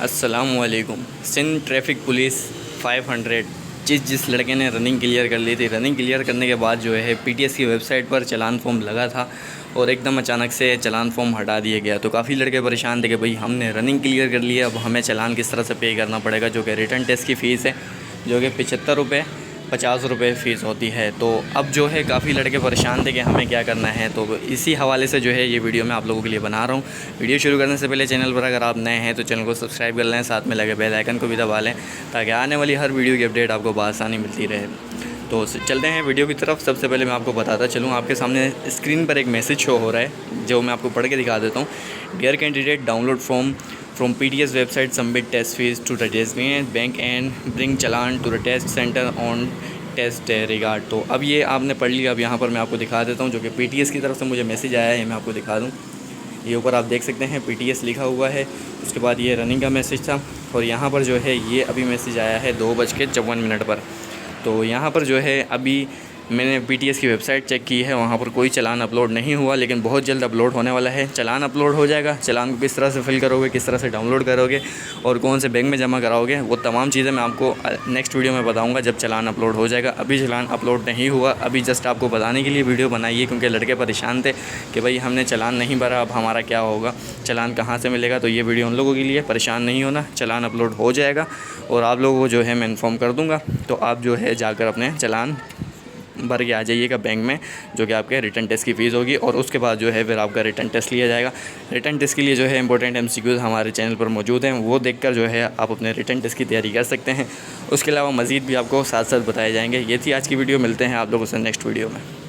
अस्सलामुअलैकुम। Sindh traffic police 500 जिस लड़के ने रनिंग क्लियर कर ली थी, रनिंग क्लियर करने के बाद जो है पीटीएस की वेबसाइट पर चालान फॉर्म लगा था और एकदम अचानक से चालान फॉर्म हटा दिया गया। तो काफ़ी लड़के परेशान थे कि भाई हमने रनिंग क्लियर कर लिया, अब हमें चालान किस तरह से पे करना पड़ेगा, जो कि रिटर्न टेस्ट की फ़ीस है जो कि 75 रुपये 50 रुपये फ़ीस होती है। तो अब जो है काफ़ी लड़के परेशान थे कि हमें क्या करना है। तो इसी हवाले से जो है ये वीडियो मैं आप लोगों के लिए बना रहा हूँ। वीडियो शुरू करने से पहले चैनल पर अगर आप नए हैं तो चैनल को सब्सक्राइब कर लें, साथ में लगे बेल आइकन को भी दबा लें ताकि आने वाली हर वीडियो की अपडेट आपको बआसानी मिलती रहे। तो चलते हैं वीडियो की तरफ। सबसे पहले मैं आपको बताता चलूँ, आपके सामने स्क्रीन पर एक मैसेज शो हो रहा है जो मैं आपको पढ़ के दिखा देता हूँ। Dear candidate, download form from PTS website, submit test fees to the designated bank and bring challan to the test center on test day regard. तो अब ये आपने पढ़ लिया। अब यहाँ पर मैं आपको दिखा देता हूँ जो कि पीटीएस की तरफ से मुझे मैसेज आया है, मैं आपको दिखा दूँ। ये ऊपर आप देख सकते हैं पीटीएस लिखा हुआ है। उसके बाद ये रनिंग का मैसेज था और यहाँ पर जो है ये अभी मैसेज आया है 2:54 पर। तो यहाँ पर जो है अभी मैंने पीटीएस की वेबसाइट चेक की है, वहाँ पर कोई चालान अपलोड नहीं हुआ, लेकिन बहुत जल्द अपलोड होने वाला है। चालान अपलोड हो जाएगा। चालान को किस तरह से फिल करोगे, किस तरह से डाउनलोड करोगे और कौन से बैंक में जमा कराओगे, वो तमाम चीज़ें मैं आपको नेक्स्ट वीडियो में बताऊंगा जब चालान अपलोड हो जाएगा। अभी चालान अपलोड नहीं हुआ, अभी जस्ट आपको बताने के लिए वीडियो बनाई है क्योंकि लड़के परेशान थे कि भाई हमने चालान नहीं भरा, अब हमारा क्या होगा, चालान कहाँ से मिलेगा। तो ये वीडियो उन लोगों के लिए, परेशान नहीं होना, चालान अपलोड हो जाएगा और आप लोगों को जो है मैं इन्फॉर्म कर दूँगा। तो आप जो है जाकर अपने चालान भर के आ जाइएगा बैंक में, जो कि आपके रिटर्न टेस्ट की फ़ीस होगी और उसके बाद जो है फिर आपका रिटर्न टेस्ट लिया जाएगा। रिटर्न टेस्ट के लिए जो है इंपॉर्टेंट एमसीक्यूज़ हमारे चैनल पर मौजूद हैं, वो देखकर जो है आप अपने रिटर्न टेस्ट की तैयारी कर सकते हैं। उसके अलावा मज़ीद भी आपको साथ साथ बताए जाएंगे। ये थी आज की वीडियो, मिलते हैं आप लोगों से नेक्स्ट वीडियो में।